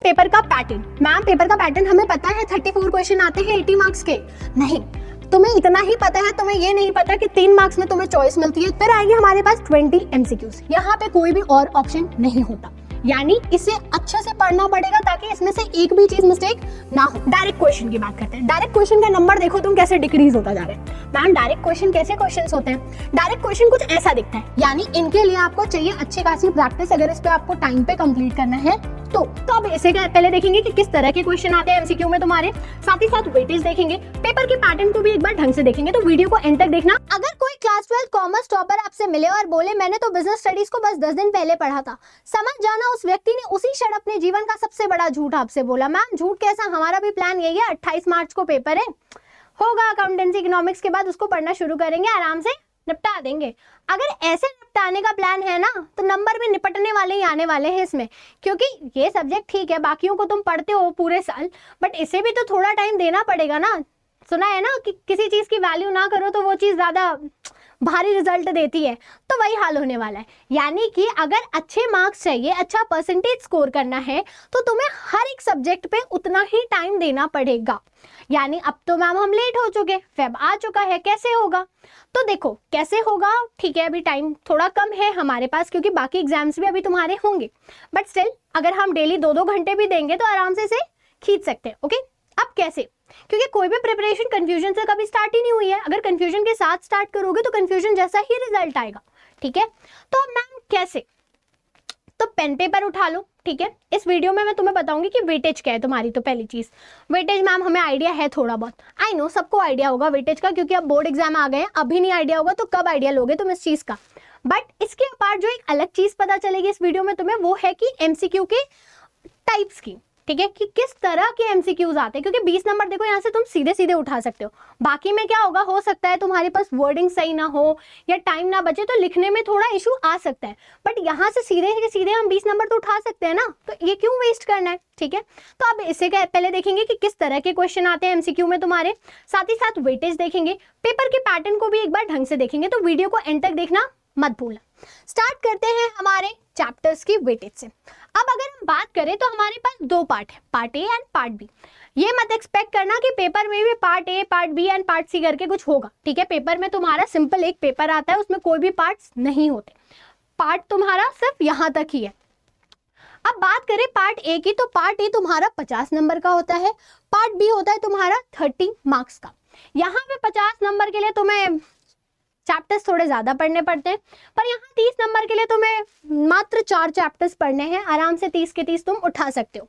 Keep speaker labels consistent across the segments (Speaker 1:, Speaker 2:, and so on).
Speaker 1: Paper का pattern, ma'am paper का pattern हमें पता है 34 क्वेश्चन आते हैं 80 मार्क्स के। नहीं, तुम्हें इतना ही पता है, तुम्हें ये नहीं पता कि 3 मार्क्स में तुम्हें चॉइस मिलती है। फिर आएगी हमारे पास 20 एमसीक्यूज। यहाँ पे कोई भी और ऑप्शन नहीं होता, यानी इसे अच्छे से पढ़ना पड़ेगा ताकि इसमें से एक भी चीज मिस्टेक ना हो। डायरेक्ट क्वेश्चन की बात करते हैं। डायरेक्ट क्वेश्चन का नंबर देखो तुम कैसे डिक्रीज होता जा रहा है। मैम डायरेक्ट क्वेश्चन कैसे क्वेश्चंस होते हैं? डायरेक्ट क्वेश्चन कुछ ऐसा दिखता है, यानी इनके लिए आपको चाहिए अच्छी खासी प्रैक्टिस। अगर इस पे आपको टाइम पे कंप्लीट करना है तो अब इसे पहले देखेंगे कि किस तरह के क्वेश्चन आते हैं एमसीक्यू में तुम्हारे, साथ ही साथ वेटेज देखेंगे, पेपर के पैटर्न को भी एक बार ढंग से देखेंगे। तो वीडियो को एंड तक देखना।
Speaker 2: अगर कोई क्लास 12 कॉमर्स टॉपर आपसे मिले और बोले मैंने तो बिजनेस स्टडीज को बस 10 दिन पहले पढ़ा था, समझ जाना उस व्यक्ति ने उसी क्षण अपने जीवन का सबसे बड़ा झूठ आपसे बोला। मैम झूठ कैसा, हमारा भी प्लान यही है, 28 मार्च को पेपर है, होगा अकाउंटेंसी इकोनॉमिक्स के बाद उसको पढ़ना शुरू करेंगे, आराम से निपटा देंगे। अगर ऐसे निपटाने का प्लान है ना तो नंबर भी निपटने वाले ही आने वाले हैं इसमें, क्योंकि ये सब्जेक्ट ठीक है बाकियों को तुम पढ़ते हो पूरे साल, बट इसे भी तो थोड़ा टाइम देना पड़ेगा ना। सुना है ना कि किसी चीज की वैल्यू ना करो तो वो चीज ज्यादा भारी रिजल्ट देती है, तो वही हाल होने वाला है। यानी कि अगर अच्छे मार्क्स चाहिए, अच्छा परसेंटेज स्कोर करना है तो तुम्हें हर एक सब्जेक्ट पे उतना ही टाइम देना पड़ेगा। यानी अब तो मैम हम लेट हो चुके, फेब आ चुका है, कैसे होगा? तो देखो कैसे होगा, ठीक है अभी टाइम थोड़ा कम है हमारे पास क्योंकि बाकी एग्जाम्स भी अभी तुम्हारे होंगे, बट स्टिल अगर हम डेली 2-2 घंटे भी देंगे तो आराम से इसे खींच सकते हैं। ओके, अब कैसे? क्योंकि कोई भी प्रिपरेशन कंफ्यूजन से कभी स्टार्ट ही नहीं हुई है। अगर कंफ्यूजन के साथ स्टार्ट करोगे तो कंफ्यूजन जैसा ही रिजल्ट आएगा। ठीक है, तो अब मैम कैसे? तो पेन पेपर उठा लो। ठीक है, इस वीडियो में मैं तुम्हें बताऊंगी कि वेटेज क्या है तुम्हारी। तो पहली चीज वेटेज, मैम हमें आइडिया है थोड़ा बहुत, आई नो सबको आइडिया होगा वेटेज का, क्योंकि अब बोर्ड एग्जाम आ गए हैं। अभी नहीं आइडिया होगा तो कब आइडिया लोगे तुम इस चीज का? बट इसके अपार्ट जो एक अलग चीज पता चलेगी इस वीडियो में तुम्हें, वो है कि एमसीक्यू के टाइप्स की। ठीक है, कि किस तरह के एमसीक्यूज आते हैं, क्योंकि 20 नंबर देखो यहाँ से तुम सीधे सीधे उठा सकते हो। बाकी में क्या होगा, हो सकता है तुम्हारे पास वर्डिंग सही ना हो या टाइम ना बचे तो लिखने में थोड़ा इशू आ सकता है, बट यहाँ से सीधे सीधे हम 20 नंबर तो उठा सकते हैं ना, तो ये क्यों वेस्ट करना है? ठीक है, तो अब इससे पहले देखेंगे कि किस तरह के क्वेश्चन आते हैं एमसीक्यू में तुम्हारे, साथ ही साथ वेटेज देखेंगे, पेपर के पैटर्न को भी एक बार ढंग से देखेंगे। तो वीडियो को एंड तक देखना मत भूलना। स्टार्ट करते हैं हमारे चैप्टर्स की वेटेज से। अब अगर हम बात करें तो हमारे पास 2 पार्ट है, part A and part B. ये मत एक्सपेक्ट करना कि पेपर में भी part A, part B and part C करके कुछ होगा। ठीक है, पेपर में तुम्हारा सिंपल एक पेपर आता है, उसमें कोई भी पार्ट्स नहीं होते, पार्ट तुम्हारा सिर्फ यहाँ तक ही है। अब बात करें पार्ट ए की, तो पार्ट ए तुम्हारा 50 नंबर का होता है, पार्ट बी होता है तुम्हारा 30 मार्क्स का। यहाँ पे 50 नंबर के लिए तुम्हें चैप्टर्स थोड़े ज्यादा पढ़ने पड़ते हैं, पर यहाँ 30 नंबर के लिए तुम्हें मात्र 4 चैप्टर्स पढ़ने हैं, आराम से 30 के 30 तुम उठा सकते हो।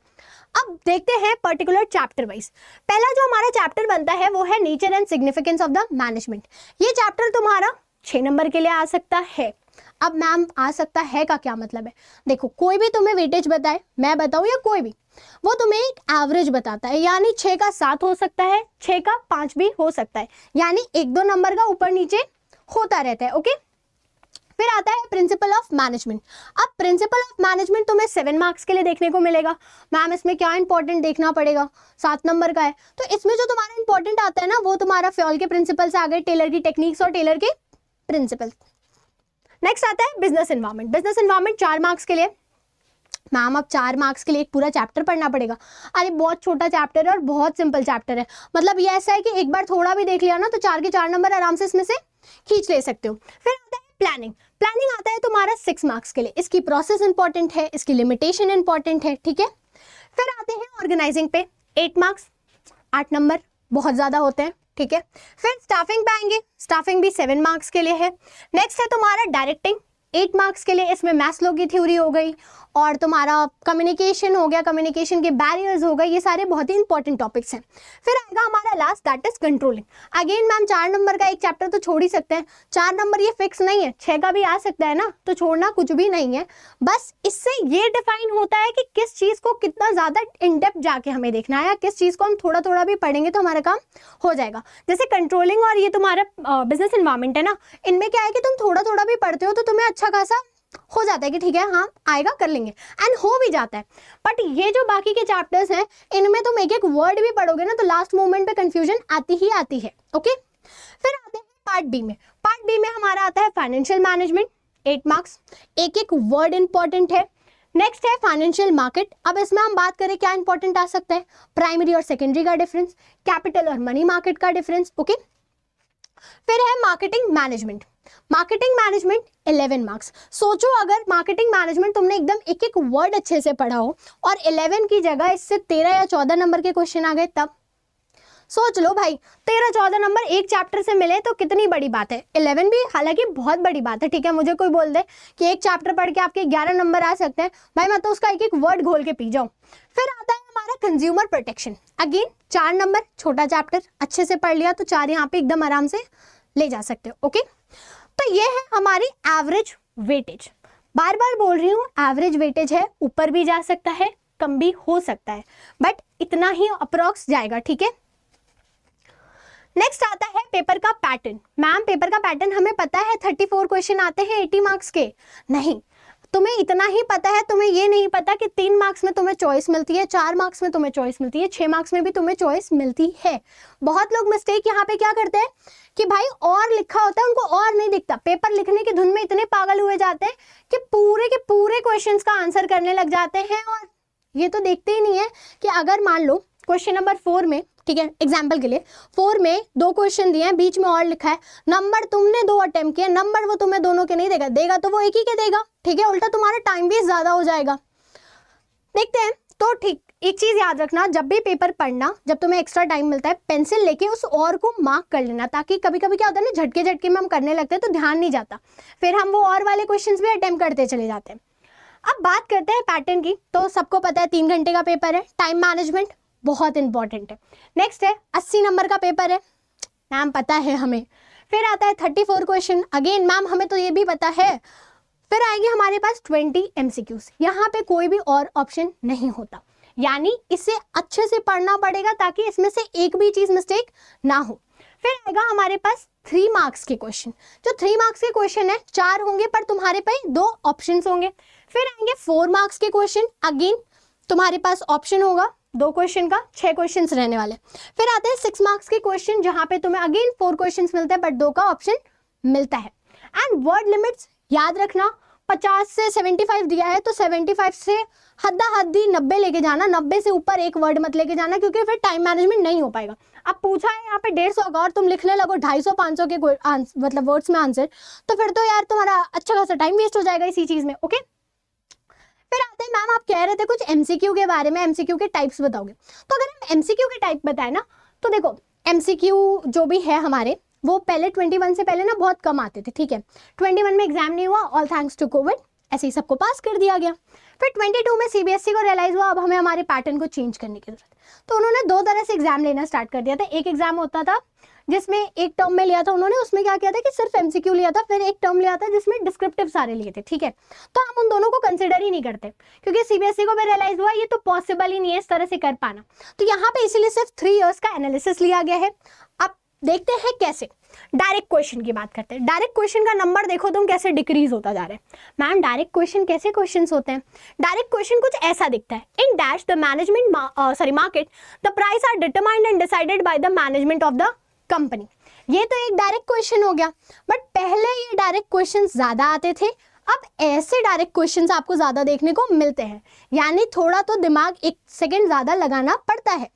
Speaker 2: अब देखते हैं पर्टिकुलर चैप्टर वाइज। पहला जो हमारा चैप्टर बनता है वो है nature and significance of the management. ये चैप्टर तुम्हारा 6 नंबर के लिए आ सकता है। अब मैम आ सकता है का क्या मतलब है? देखो कोई भी तुम्हें वेटेज बताए, मैं बताऊं या कोई भी, वो तुम्हें एक एवरेज बताता है, यानी 6 का 7 हो सकता है, 6 का 5 भी हो सकता है, यानी 1-2 नंबर का ऊपर नीचे होता रहता है। ओके, फिर आता है प्रिंसिपल ऑफ मैनेजमेंट। अब प्रिंसिपल ऑफ मैनेजमेंट तुम्हें 7 मार्क्स के लिए देखने को मिलेगा। मैम इसमें क्या इंपॉर्टेंट देखना पड़ेगा? 7 नंबर का है, तो इसमें जो तुम्हारा इंपॉर्टेंट आता है ना वो तुम्हारा फ्योल के प्रिंसिपल से आ गए, टेलर की टेक्निक्स और टेलर के प्रिंसिपल। नेक्स्ट आता है business environment. Business environment 4 marks के लिए। मैम अब 4 मार्क्स के लिए एक पूरा चैप्टर पढ़ना पड़ेगा? अरे बहुत छोटा चैप्टर है और बहुत सिंपल चैप्टर है, मतलब ये ऐसा है कि एक बार थोड़ा भी देख लिया ना तो 4 के 4 नंबर आराम से इसमें से खींच ले सकते हो। फिर आता है प्लानिंग। प्लानिंग आता है तुम्हारा 6 मार्क्स के लिए, इसकी प्रोसेस इंपॉर्टेंट है, इसकी लिमिटेशन इंपॉर्टेंट है। ठीक है, फिर आते हैं ऑर्गेनाइजिंग पे, 8 मार्क्स, 8 नंबर बहुत ज्यादा होते हैं। ठीक है, फिर स्टाफिंग पे आएंगे, स्टाफिंग भी 7 मार्क्स के लिए है। नेक्स्ट है तुम्हारा डायरेक्टिंग, 8 मार्क्स के लिए, इसमें मैस्लो की थ्योरी हो गई और तुम्हारा कम्युनिकेशन हो गया, कम्युनिकेशन के बैरियर्स हो गए, ये सारे बहुत ही इंपॉर्टेंट टॉपिक्स हैं। फिर आएगा हमारा last, that is controlling. Again ma'am 4 number का एक चैप्टर तो छोड़ ही सकते हैं, 4 नंबर ये फिक्स नहीं है, 6 का भी आ सकता है ना, तो छोड़ना कुछ भी नहीं है। बस इससे ये डिफाइन होता है कि किस चीज को कितना ज्यादा इन डेप्थ जाके हमें देखना है, या किस चीज को हम थोड़ा थोड़ा भी पढ़ेंगे तो हमारा काम हो जाएगा। जैसे कंट्रोलिंग और ये तुम्हारा बिजनेस एनवायरनमेंट है ना, इनमें क्या है कि तुम थोड़ा थोड़ा भी पढ़ते हो तो तुम्हें अच्छा खासा हो जाता है कि ठीक है हाँ आएगा कर लेंगे, एंड हो भी जाता है। बट ये जो बाकी के चैप्टर्स हैं इनमें तुम एक एक वर्ड भी पढ़ोगे ना तो लास्ट मोमेंट पे कंफ्यूजन आती ही आती है। ओके, फिर आते हैं पार्ट बी में। पार्ट बी में हमारा आता है फाइनेंशियल मैनेजमेंट, 8 मार्क्स, एक एक वर्ड इंपॉर्टेंट है। नेक्स्ट है फाइनेंशियल मार्केट। अब इसमें हम बात करें क्या इंपॉर्टेंट आ सकता है, प्राइमरी और सेकेंडरी का डिफरेंस, कैपिटल और मनी मार्केट का डिफरेंस। ओके, फिर है marketing management. Marketing management 11 marks. सोचो अगर मार्केटिंग मैनेजमेंट तुमने एकदम एक एक वर्ड अच्छे से पढ़ा हो और 11 की जगह इससे 13 या 14 नंबर के क्वेश्चन आ गए, तब सोच लो भाई, 13-14 नंबर एक चैप्टर से मिले तो कितनी बड़ी बात है। 11 भी हालांकि बहुत बड़ी बात है, ठीक है। मुझे कोई बोल दे कि एक चैप्टर पढ़ के आपके 11 नंबर आ सकते हैं, भाई मैं तो उसका एक एक वर्ड घोल के पी जाऊं। फिर आता है हमारा कंज्यूमर प्रोटेक्शन। अगेन 4 नंबर, छोटा चैप्टर, अच्छे से पढ़ लिया तो 4 यहाँ पे एकदम आराम से ले जा सकते हो। ओके, तो ये है हमारी एवरेज वेटेज। बार बार बोल रही हूँ, एवरेज वेटेज है, ऊपर भी जा सकता है, कम भी हो सकता है, बट इतना ही अप्रॉक्स जाएगा, ठीक है। नेक्स्ट आता है पेपर का पैटर्न। मैम पेपर का पैटर्न हमें पता है, 34 क्वेश्चन आते हैं 80 मार्क्स के। नहीं, तुम्हें इतना ही पता है, तुम्हें ये नहीं पता कि 3 मार्क्स में तुम्हें चॉइस मिलती है, 4 मार्क्स में तुम्हें चॉइस मिलती है, 6 मार्क्स में भी तुम्हें चॉइस मिलती है। बहुत लोग मिस्टेक यहाँ पे क्या करते हैं कि भाई और लिखा होता है, उनको और नहीं दिखता, पेपर लिखने की धुन में इतने पागल हुए जाते हैं कि पूरे के पूरे क्वेश्चन का आंसर करने लग जाते हैं, और ये तो देखते ही नहीं है कि अगर मान लो क्वेश्चन नंबर 4 में, ठीक है, एग्जाम्पल के लिए 4 में 2 क्वेश्चन दिए हैं, बीच में और लिखा है, नंबर तुमने 2 अटेम्प्ट किए, नंबर वो तुम्हें दोनों के नहीं देगा, देगा तो वो एक ही के देगा, ठीक है, उल्टा तुम्हारा टाइम भी ज्यादा हो जाएगा। देखते हैं, तो ठीक, एक चीज याद रखना, जब भी पेपर पढ़ना, जब तुम्हें एक्स्ट्रा टाइम मिलता है, पेंसिल लेके उस और को मार्क कर लेना, ताकि कभी कभी क्या होता है ना, झटके झटके में हम करने लगते हैं तो ध्यान नहीं जाता, फिर हम वो और वाले क्वेश्चंस भी अटेम्प्ट करते चले जाते हैं। अब बात करते हैं पैटर्न की। तो सबको पता है 3 घंटे का पेपर है, टाइम मैनेजमेंट बहुत इंपॉर्टेंट है। नेक्स्ट है 80 नंबर का पेपर है, मैम पता है हमें। फिर आता है 34 क्वेश्चन, अगेन मैम हमें तो ये भी पता है। फिर आएंगे हमारे पास 20 MCQs, यहाँ पे कोई भी और ऑप्शन नहीं होता, यानी इसे अच्छे से पढ़ना पड़ेगा ताकि इसमें से एक भी चीज मिस्टेक ना हो। फिर आएगा हमारे पास 3 मार्क्स के क्वेश्चन। जो 3 मार्क्स के क्वेश्चन है, 4 होंगे पर तुम्हारे पास 2 ऑप्शंस होंगे। फिर आएंगे 4 मार्क्स के क्वेश्चन, अगेन तुम्हारे पास ऑप्शन होगा 2 क्वेश्चन का, 6 क्वेश्चंस रहने वाले। फिर आते हैं 6 मार्क्स के क्वेश्चन, जहां पे तुम्हें अगेन 4 क्वेश्चंस मिलते हैं बट 2 का ऑप्शन मिलता है। एंड वर्ड लिमिट्स याद रखना, 50 से 75 दिया है तो 75 से हद्दा हद्दी 90 लेके जाना, 90 से ऊपर एक वर्ड मत लेके जाना, क्योंकि फिर टाइम मैनेजमेंट नहीं हो पाएगा। अब पूछा है यहाँ पे 150 का और तुम लिखने लगो 250-500 के मतलब वर्ड्स में आंसर, तो फिर तो यार तुम्हारा अच्छा खासा टाइम वेस्ट हो जाएगा इसी चीज में। ओके, फिर आते हैं मैम आप कह रहे थे कुछ MCQ के बारे में, MCQ के टाइप्स बताओगे। तो अगर हम MCQ के टाइप बताए ना, तो देखो MCQ जो भी है हमारे, वो पहले 21 से पहले ना बहुत कम आते थे, ठीक है। 21 में एग्जाम नहीं हुआ, ऑल थैंक्स टू कोविड, ऐसे ही सबको पास कर दिया गया। फिर 22 में CBSE को रियलाइज हुआ अब हमें हमारे पैटर्न को चेंज करने की जरूरत है, तो उन्होंने 2 तरह से एग्जाम लेना स्टार्ट कर दिया था। एक एग्जाम होता था जिसमें एक टर्म में लिया था उन्होंने, उसमें क्या किया था कि सिर्फ MCQ लिया था, फिर एक टर्म लिया था जिसमें डिस्क्रिप्टिव सारे लिए थे, ठीक है। तो हम उन दोनों को कंसिडर ही नहीं करते, क्योंकि CBSE को भी रियलाइज हुआ ये तो पॉसिबल ही नहीं है इस तरह से कर पाना, तो यहाँ पे इसीलिए सिर्फ 3 इयर्स का एनालिसिस लिया गया है। अब देखते हैं कैसे। डायरेक्ट क्वेश्चन की बात करते हैं। डायरेक्ट क्वेश्चन का नंबर देखो तुम कैसे डिक्रीज होता जा रहा है। मैम डायरेक्ट क्वेश्चन कैसे क्वेश्चंस होते हैं? डायरेक्ट क्वेश्चन कुछ ऐसा दिखता है, in dash the management market the price are determined and decided by the management of the company. ये तो एक डायरेक्ट क्वेश्चन हो गया, बट पहले ये डायरेक्ट क्वेश्चन ज्यादा आते थे, अब ऐसे डायरेक्ट क्वेश्चंस आपको ज्यादा देखने को मिलते हैं, यानी थोड़ा तो दिमाग 1 सेकेंड ज्यादा लगाना पड़ता है।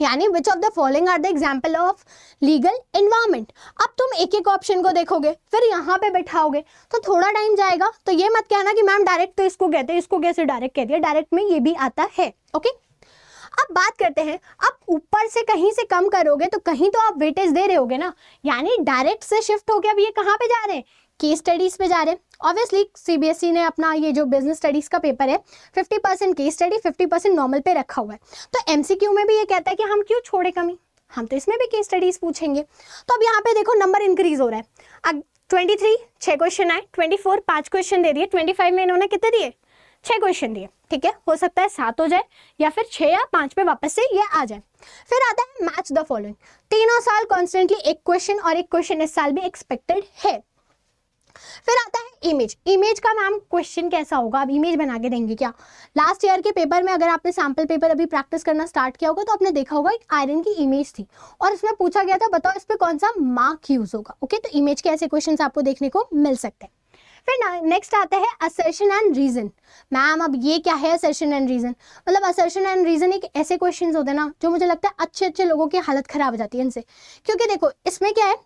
Speaker 2: यानी which of the following are the example of legal environment. अब तुम एक एक ऑप्शन को देखोगे, फिर यहाँ पे बैठाओगे तो थोड़ा टाइम जाएगा, तो ये मत कहना कि मैम डायरेक्ट तो इसको कहते हैं, इसको कैसे डायरेक्ट कह दिया, डायरेक्ट में ये भी आता है। ओके, अब बात करते हैं, अब ऊपर से कहीं से कम करोगे तो कहीं तो आप वेटेज दे रहे होगे ना, यानी डायरेक्ट से शिफ्ट हो गया। अब ये कहाँ पे जा रहे हैं? केस स्टडीज पे जा रहे हैं। ऑब्वियसली CBSE ने अपना ये जो बिजनेस स्टडीज का पेपर है 50% केस स्टडी 50% नॉर्मल पे रखा हुआ है, तो MCQ में भी ये कहता है कि हम क्यों छोड़े कमी, हम तो इसमें भी केस स्टडीज पूछेंगे। तो अब यहाँ पे देखो नंबर इंक्रीज हो रहा है। अब 23 6 क्वेश्चन आए, 24 5 क्वेश्चन दे दिए, 25 में इन्होंने कितने दिए? 6 क्वेश्चन दिए, ठीक है। हो सकता है 7 हो जाए या फिर 6 या 5 पे वापस से ये आ जाए। फिर आता है मैच द फॉलोइंग। तीनों साल कॉन्स्टेंटली एक क्वेश्चन और एक क्वेश्चन इस साल भी एक्सपेक्टेड है। फिर आता है इमेज। इमेज का मैम क्वेश्चन कैसा होगा? अब इमेज बना के देंगे क्या? लास्ट ईयर के पेपर में अगर आपने सैम्पल पेपर अभी प्रैक्टिस करना स्टार्ट किया होगा तो आपने देखा होगा एक आयरन की इमेज थी और इसमें पूछा गया था बताओ इस पे कौन सा मार्क यूज होगा। ओके, तो इमेज के ऐसे क्वेश्चंस आपको देखने को मिल सकते हैं। फिर नेक्स्ट आता है असर्शन एंड रीजन। मैम अब ये क्या है असर्शन एंड रीजन? मतलब असर्शन एंड रीजन एक ऐसे क्वेश्चंस होते हैं ना जो मुझे लगता है अच्छे अच्छे लोगों की हालत खराब हो जाती है इनसे, क्योंकि देखो इसमें क्या है,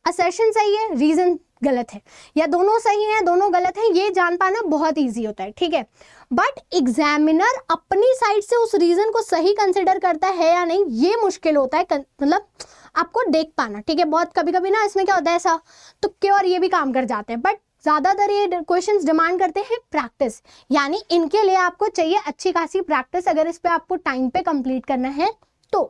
Speaker 2: असर्शन सही है, रीजन गलत है, या दोनों सही है दोनों गलत है, ये जान पाना बहुत ईजी होता है, ठीक है। बट एग्जामिनर अपनी साइड से उस रीजन को सही कंसिडर करता है या नहीं, ये मुश्किल होता है, मतलब आपको देख पाना, ठीक है। बहुत कभी कभी ना इसमें क्या होता है, ऐसा तुक्के और ये भी काम कर जाते हैं, बट ज़्यादातर ये क्वेश्चंस डिमांड करते हैं प्रैक्टिस, यानी इनके लिए आपको चाहिए अच्छी खासी प्रैक्टिस, अगर इस पे आपको टाइम पे कंप्लीट करना है तो।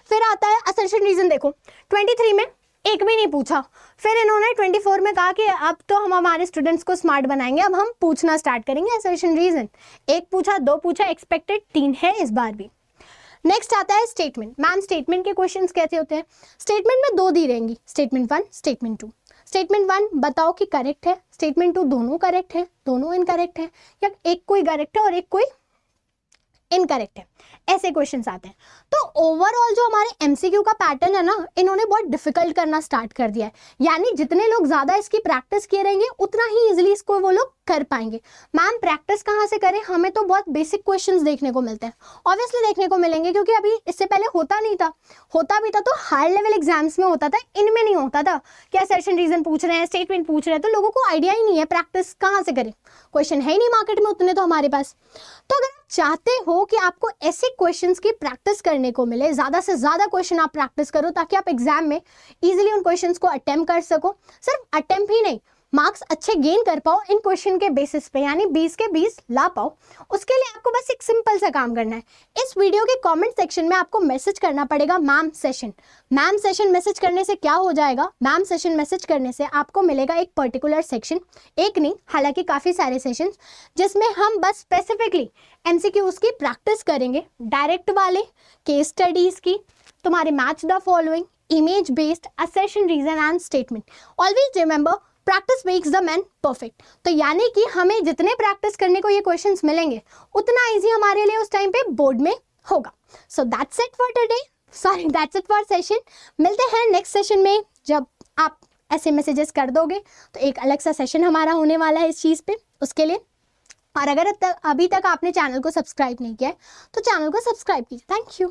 Speaker 2: फिर आता है असर्शन रीजन। देखो 23 में एक भी नहीं पूछा, फिर इन्होंने 24 में कहा कि अब तो हम हमारे स्टूडेंट्स को स्मार्ट बनाएंगे, अब हम पूछना स्टार्ट करेंगे असर्शन रीजन। एक पूछा, दो पूछा, एक्सपेक्टेड 3 है इस बार भी। नेक्स्ट आता है स्टेटमेंट। मैम स्टेटमेंट के क्वेश्चंस कैसे होते हैं? स्टेटमेंट में 2 दी रहेंगी, स्टेटमेंट 1 स्टेटमेंट 2। स्टेटमेंट 1 बताओ कि करेक्ट है, स्टेटमेंट 2 दोनों करेक्ट है, दोनों इनकरेक्ट है, या एक कोई करेक्ट है और एक कोई इनकरेक्ट है, ऐसे क्वेश्चंस आते हैं। तो ओवरऑल जो हमारे एमसीक्यू का पैटर्न है ना, इन्होंने बहुत डिफिकल्ट करना स्टार्ट कर दिया है, यानी जितने लोग ज्यादा इसकी प्रैक्टिस किए रहेंगे उतना ही इजीली इसको वो लोग कर पाएंगे। मैम प्रैक्टिस कहाँ से करें? हमें तो बहुत बेसिक क्वेश्चंस देखने को मिलते हैं, ऑब्वियसली देखने को मिलेंगे, क्योंकि अभी इससे पहले होता नहीं था, होता भी था तो हाई लेवल एग्जाम्स में होता था, इनमें नहीं होता था। क्या असर्शन रीजन पूछ रहे हैं, स्टेटमेंट पूछ रहे हैं, तो लोगों को आइडिया ही नहीं है प्रैक्टिस कहाँ से करें, क्वेश्चन है ही नहीं मार्केट में उतने तो हमारे पास। तो अगर आप चाहते हो कि आपको ऐसे क्वेश्चंस की प्रैक्टिस करने को मिले, ज़्यादा से ज़्यादा क्वेश्चन आप प्रैक्टिस करो ताकि आप एग्जाम में इजीली उन क्वेश्चंस को अटेम्प्ट कर सको, सिर्फ अटेम्प्ट ही नहीं, मार्क्स अच्छे गेन कर पाओ इन क्वेश्चन के बेसिस पे, यानी 20 के 20 ला पाओ, उसके लिए आपको बस एक सिंपल सा काम करना है। इस वीडियो के कमेंट सेक्शन में आपको मैसेज करना पड़ेगा ma'am session. Ma'am session message करने से क्या हो जाएगा, मैम सेशन मैसेज करने से आपको मिलेगा एक पर्टिकुलर सेक्शन, एक नहीं हालांकि काफ़ी सारे सेशंस, जिसमें हम बस स्पेसिफिकली एमसीक्यूज की प्रैक्टिस करेंगे, डायरेक्ट वाले, केस स्टडीज़ की, तुम्हारे match the following, image based, assertion reason and statement. Always remember practice makes the man perfect. तो यानी कि हमें जितने प्रैक्टिस करने को ये क्वेश्चंस मिलेंगे उतना इजी हमारे लिए उस टाइम पे बोर्ड में होगा। So that's it for today, sorry that's it for session. मिलते हैं नेक्स्ट सेशन में, जब आप ऐसे मैसेजेस कर दोगे तो एक अलग सा सेशन हमारा होने वाला है इस चीज़ पे, उसके लिए। और अगर अभी तक आपने चैनल को सब्सक्राइब नहीं किया है तो चैनल को सब्सक्राइब कीजिए। Thank you.